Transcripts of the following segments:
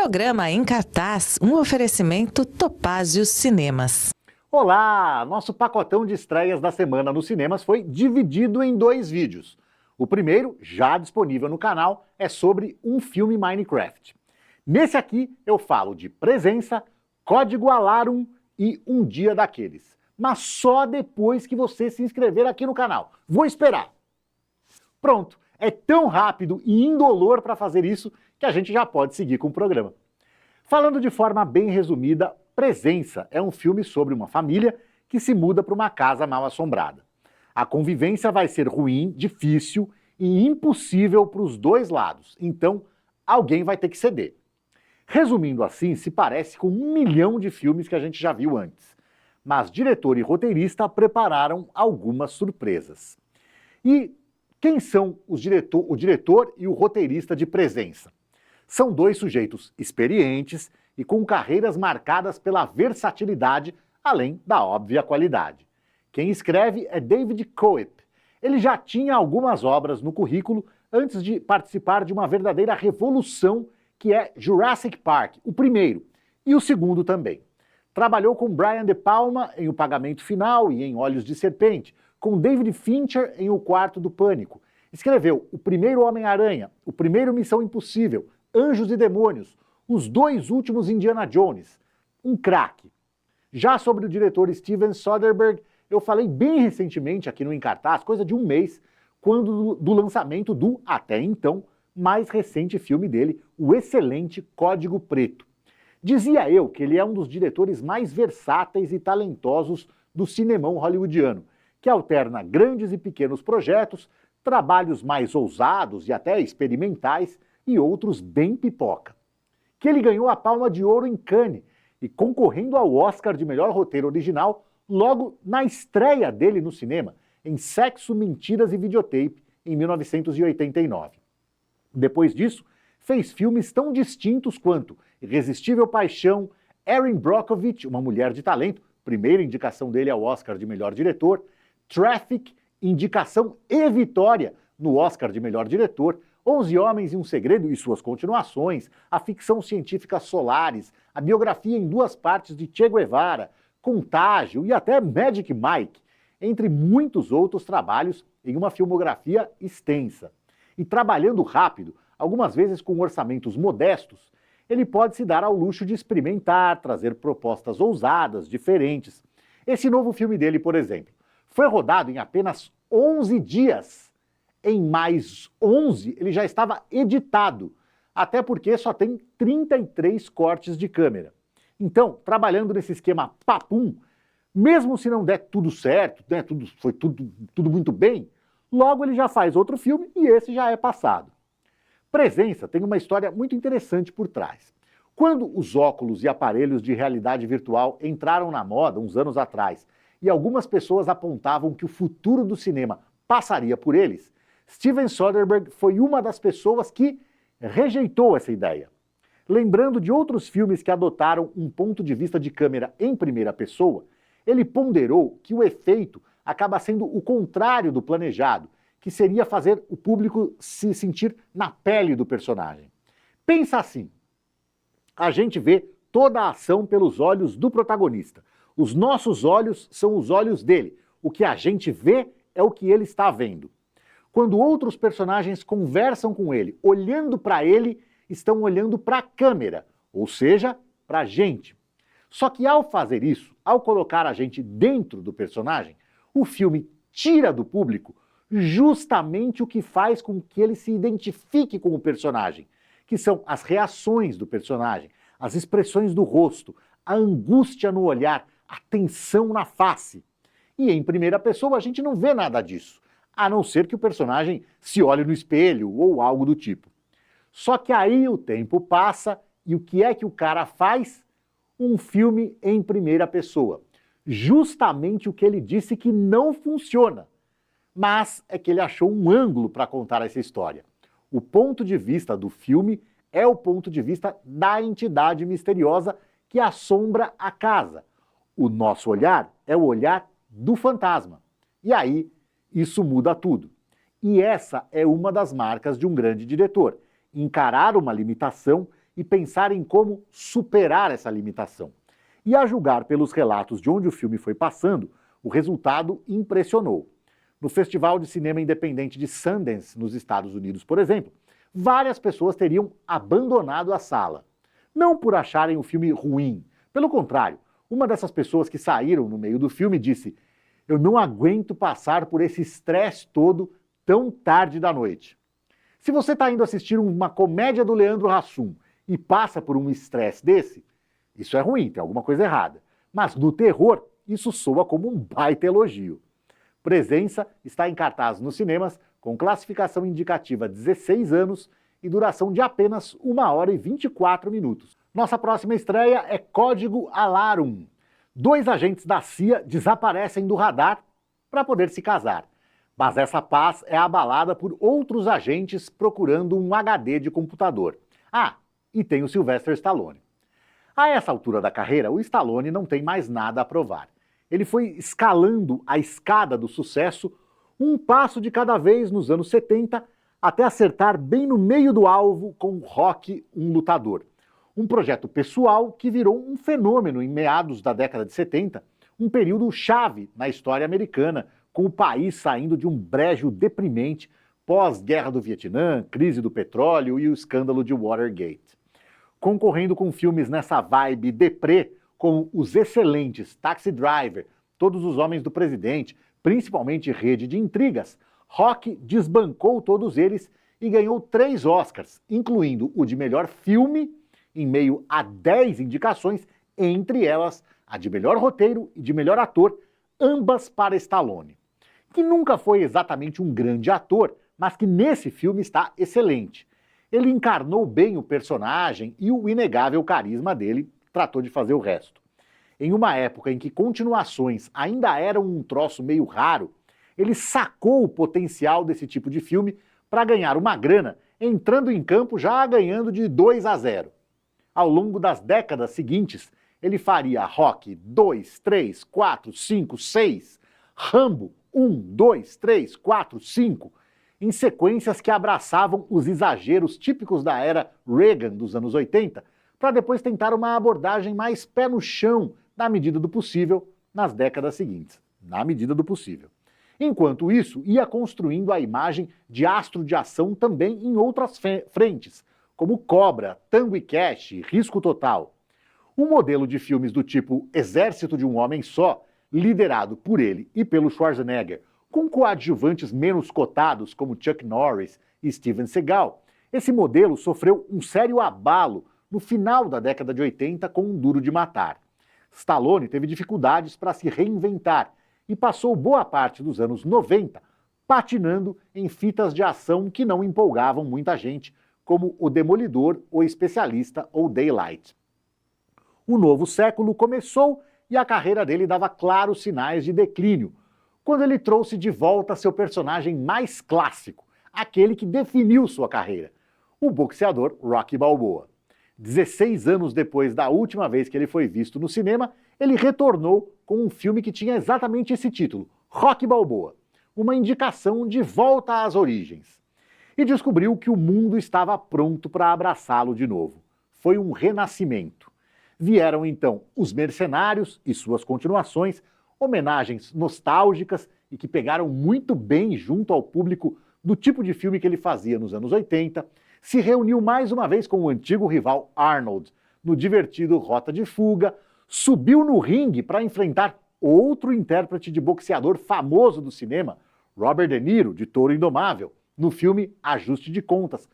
Programa Em Cartaz, um oferecimento Topázio Cinemas. Olá! Nosso pacotão de estreias da semana nos cinemas foi dividido em 2 vídeos. O primeiro, já disponível no canal, é sobre um filme Minecraft. Nesse aqui eu falo de Presença, Código Alarum e Um Dia Daqueles. Mas só depois que você se inscrever aqui no canal. Vou esperar! Pronto! É tão rápido e indolor para fazer isso que a gente já pode seguir com o programa. Falando de forma bem resumida, Presença é um filme sobre uma família que se muda para uma casa mal assombrada. A convivência vai ser ruim, difícil e impossível para os dois lados, então alguém vai ter que ceder. Resumindo assim, se parece com 1 milhão de filmes que a gente já viu antes. Mas diretor e roteirista prepararam algumas surpresas. E quem são o diretor e o roteirista de Presença? São 2 sujeitos experientes e com carreiras marcadas pela versatilidade, além da óbvia qualidade. Quem escreve é David Koepp. Ele já tinha algumas obras no currículo antes de participar de uma verdadeira revolução que é Jurassic Park, o primeiro, e o segundo também. Trabalhou com Brian De Palma em O Pagamento Final e em Olhos de Serpente, com David Fincher em O Quarto do Pânico. Escreveu o primeiro Homem-Aranha, o primeiro Missão Impossível, Anjos e Demônios, os 2 últimos Indiana Jones. Um craque. Já sobre o diretor Steven Soderbergh, eu falei bem recentemente aqui no Em Cartaz, coisa de 1 mês, quando do lançamento do, até então, mais recente filme dele, o excelente Código Preto. Dizia eu que ele é um dos diretores mais versáteis e talentosos do cinemão hollywoodiano, que alterna grandes e pequenos projetos, trabalhos mais ousados e até experimentais e outros bem pipoca. Que ele ganhou a Palma de Ouro em Cannes e concorrendo ao Oscar de melhor roteiro original logo na estreia dele no cinema, em Sexo, Mentiras e Videotape, em 1989. Depois disso, fez filmes tão distintos quanto Irresistível Paixão, Erin Brockovich, Uma Mulher de Talento, primeira indicação dele ao Oscar de melhor diretor, Traffic, indicação e vitória no Oscar de melhor diretor, 11 Homens e um Segredo e suas continuações, a ficção científica Solaris, a biografia em 2 partes de Che Guevara, Contágio e até Magic Mike, entre muitos outros trabalhos em uma filmografia extensa. E trabalhando rápido, algumas vezes com orçamentos modestos, ele pode se dar ao luxo de experimentar, trazer propostas ousadas, diferentes. Esse novo filme dele, por exemplo, foi rodado em apenas 11 dias. Em mais 11, ele já estava editado, até porque só tem 33 cortes de câmera. Então, trabalhando nesse esquema papum, mesmo se não der tudo certo, né, foi tudo muito bem, logo ele já faz outro filme e esse já é passado. Presença tem uma história muito interessante por trás. Quando os óculos e aparelhos de realidade virtual entraram na moda uns anos atrás e algumas pessoas apontavam que o futuro do cinema passaria por eles, Steven Soderbergh foi uma das pessoas que rejeitou essa ideia. Lembrando de outros filmes que adotaram um ponto de vista de câmera em primeira pessoa, ele ponderou que o efeito acaba sendo o contrário do planejado, que seria fazer o público se sentir na pele do personagem. Pensa assim, a gente vê toda a ação pelos olhos do protagonista. Os nossos olhos são os olhos dele. O que a gente vê é o que ele está vendo. Quando outros personagens conversam com ele, olhando para ele, estão olhando para a câmera, ou seja, para a gente. Só que ao fazer isso, ao colocar a gente dentro do personagem, o filme tira do público justamente o que faz com que ele se identifique com o personagem, que são as reações do personagem, as expressões do rosto, a angústia no olhar, a tensão na face. E em primeira pessoa a gente não vê nada disso, a não ser que o personagem se olhe no espelho ou algo do tipo. Só que aí o tempo passa e o que é que o cara faz? Um filme em primeira pessoa. Justamente o que ele disse que não funciona. Mas é que ele achou um ângulo para contar essa história. O ponto de vista do filme é o ponto de vista da entidade misteriosa que assombra a casa. O nosso olhar é o olhar do fantasma. E aí, isso muda tudo. E essa é uma das marcas de um grande diretor. Encarar uma limitação e pensar em como superar essa limitação. E a julgar pelos relatos de onde o filme foi passando, o resultado impressionou. No Festival de Cinema Independente de Sundance, nos Estados Unidos, por exemplo, várias pessoas teriam abandonado a sala. Não por acharem o filme ruim. Pelo contrário, uma dessas pessoas que saíram no meio do filme disse: "Eu não aguento passar por esse estresse todo tão tarde da noite." Se você está indo assistir uma comédia do Leandro Hassum e passa por um estresse desse, isso é ruim, tem alguma coisa errada. Mas no terror, isso soa como um baita elogio. Presença está em cartaz nos cinemas com classificação indicativa 16 anos e duração de apenas 1 hora e 24 minutos. Nossa próxima estreia é Código Alarum. 2 agentes da CIA desaparecem do radar para poder se casar. Mas essa paz é abalada por outros agentes procurando um HD de computador. Ah, e tem o Sylvester Stallone. A essa altura da carreira, o Stallone não tem mais nada a provar. Ele foi escalando a escada do sucesso um passo de cada vez nos anos 70, até acertar bem no meio do alvo com Rocky, um Lutador. Um projeto pessoal que virou um fenômeno em meados da década de 70, um período chave na história americana, com o país saindo de um brejo deprimente pós-guerra do Vietnã, crise do petróleo e o escândalo de Watergate. Concorrendo com filmes nessa vibe deprê, como os excelentes Taxi Driver, Todos os Homens do Presidente, principalmente Rede de Intrigas, Rocky desbancou todos eles e ganhou 3 Oscars, incluindo o de melhor filme, em meio a 10 indicações, entre elas a de melhor roteiro e de melhor ator, ambas para Stallone, que nunca foi exatamente um grande ator, mas que nesse filme está excelente. Ele encarnou bem o personagem e o inegável carisma dele tratou de fazer o resto. Em uma época em que continuações ainda eram um troço meio raro, ele sacou o potencial desse tipo de filme para ganhar uma grana, entrando em campo já ganhando de 2-0. Ao longo das décadas seguintes, ele faria Rocky 2, 3, 4, 5, 6, Rambo 1, 2, 3, 4, 5, em sequências que abraçavam os exageros típicos da era Reagan dos anos 80, para depois tentar uma abordagem mais pé no chão, na medida do possível, nas décadas seguintes. Na medida do possível. Enquanto isso, ia construindo a imagem de astro de ação também em outras frentes, como Cobra, Tango e Cash, Risco Total. Um modelo de filmes do tipo Exército de um Homem Só, liderado por ele e pelo Schwarzenegger, com coadjuvantes menos cotados como Chuck Norris e Steven Seagal, esse modelo sofreu um sério abalo no final da década de 80 com Duro de Matar. Stallone teve dificuldades para se reinventar e passou boa parte dos anos 90 patinando em fitas de ação que não empolgavam muita gente, como O Demolidor, O Especialista ou Daylight. O novo século começou e a carreira dele dava claros sinais de declínio, quando ele trouxe de volta seu personagem mais clássico, aquele que definiu sua carreira, o boxeador Rocky Balboa. 16 anos depois da última vez que ele foi visto no cinema, ele retornou com um filme que tinha exatamente esse título, Rocky Balboa, uma indicação de volta às origens. E descobriu que o mundo estava pronto para abraçá-lo de novo. Foi um renascimento. Vieram então Os Mercenários e suas continuações, homenagens nostálgicas e que pegaram muito bem junto ao público do tipo de filme que ele fazia nos anos 80, se reuniu mais uma vez com o antigo rival Arnold no divertido Rota de Fuga, subiu no ringue para enfrentar outro intérprete de boxeador famoso do cinema, Robert De Niro, de Touro Indomável, no filme Ajuste de Contas.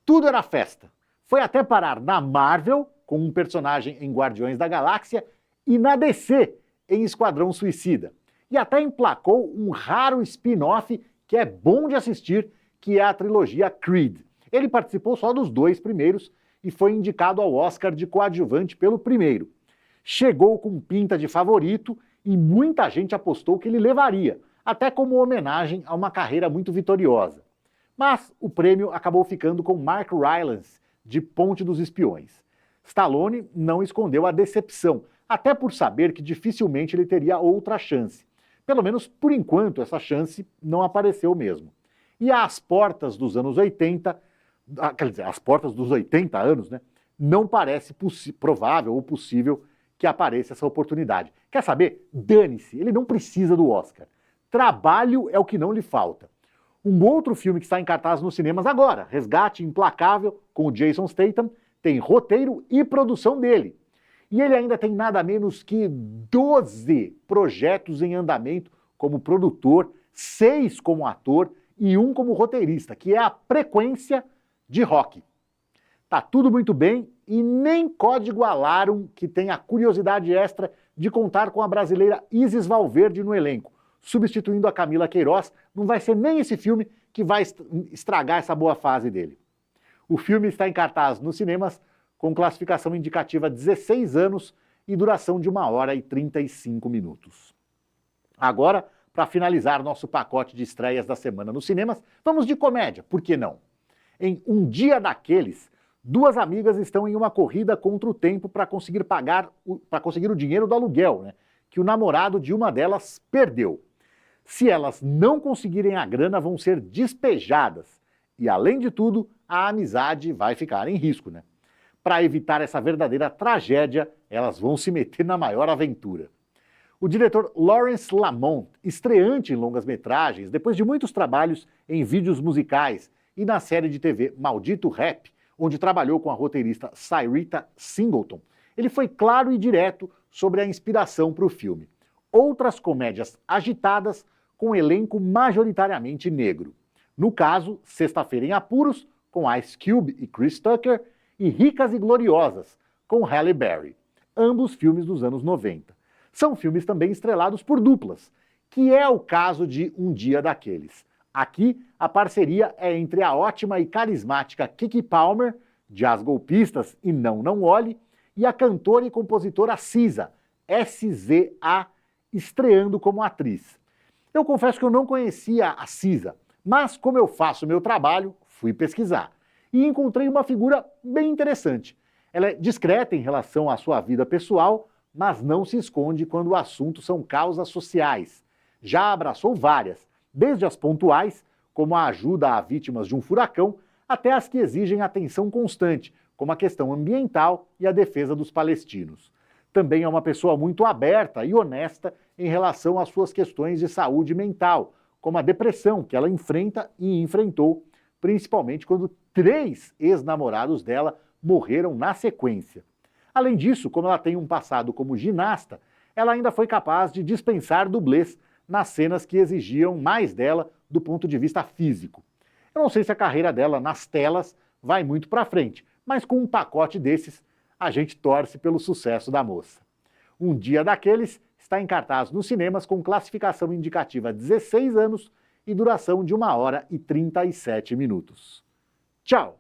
Tudo era festa. Foi até parar na Marvel, com um personagem em Guardiões da Galáxia, e na DC, em Esquadrão Suicida. E até emplacou um raro spin-off que é bom de assistir, que é a trilogia Creed. Ele participou só dos 2 primeiros e foi indicado ao Oscar de coadjuvante pelo primeiro. Chegou com pinta de favorito e muita gente apostou que ele levaria, até como homenagem a uma carreira muito vitoriosa. Mas o prêmio acabou ficando com Mark Rylance, de Ponte dos Espiões. Stallone não escondeu a decepção, até por saber que dificilmente ele teria outra chance. Pelo menos por enquanto essa chance não apareceu mesmo. E às portas dos anos 80, quer dizer, às portas dos 80 anos, né, não parece provável ou possível que apareça essa oportunidade. Quer saber? Dane-se, ele não precisa do Oscar. Trabalho é o que não lhe falta. Um outro filme que está em cartaz nos cinemas agora, Resgate Implacável, com o Jason Statham, tem roteiro e produção dele. E ele ainda tem nada menos que 12 projetos em andamento como produtor, 6 como ator e 1 como roteirista, que é a frequência de Rocky. Tá tudo muito bem e nem Código Alarum, que tem a curiosidade extra de contar com a brasileira Isis Valverde no elenco, substituindo a Camila Queiroz, não vai ser nem esse filme que vai estragar essa boa fase dele. O filme está em cartaz nos cinemas com classificação indicativa 16 anos e duração de 1 hora e 35 minutos. Agora, para finalizar nosso pacote de estreias da semana nos cinemas, vamos de comédia, por que não? Em Um Dia Daqueles, 2 amigas estão em uma corrida contra o tempo para conseguir o dinheiro do aluguel, né, que o namorado de uma delas perdeu. Se elas não conseguirem a grana, vão ser despejadas. E, além de tudo, a amizade vai ficar em risco, né? Para evitar essa verdadeira tragédia, elas vão se meter na maior aventura. O diretor Lawrence Lamont, estreante em longas-metragens, depois de muitos trabalhos em vídeos musicais e na série de TV Maldito Rap, onde trabalhou com a roteirista Cyrita Singleton, ele foi claro e direto sobre a inspiração para o filme. Outras comédias agitadas com elenco majoritariamente negro. No caso, Sexta-feira em Apuros, com Ice Cube e Chris Tucker, e Ricas e Gloriosas, com Halle Berry, ambos filmes dos anos 90. São filmes também estrelados por duplas, que é o caso de Um Dia Daqueles. Aqui, a parceria é entre a ótima e carismática Keke Palmer, de As Golpistas e Não Olhe, e a cantora e compositora SZA, S-Z-A, estreando como atriz. Eu confesso que eu não conhecia a SZA, mas como eu faço meu trabalho, fui pesquisar. E encontrei uma figura bem interessante. Ela é discreta em relação à sua vida pessoal, mas não se esconde quando o assunto são causas sociais. Já abraçou várias, desde as pontuais, como a ajuda a vítimas de um furacão, até as que exigem atenção constante, como a questão ambiental e a defesa dos palestinos. Também é uma pessoa muito aberta e honesta em relação às suas questões de saúde mental, como a depressão que ela enfrenta e enfrentou, principalmente quando 3 ex-namorados dela morreram na sequência. Além disso, como ela tem um passado como ginasta, ela ainda foi capaz de dispensar dublês nas cenas que exigiam mais dela do ponto de vista físico. Eu não sei se a carreira dela nas telas vai muito para frente, mas com um pacote desses, a gente torce pelo sucesso da moça. Um Dia Daqueles está em cartaz nos cinemas com classificação indicativa 16 anos e duração de 1 hora e 37 minutos. Tchau!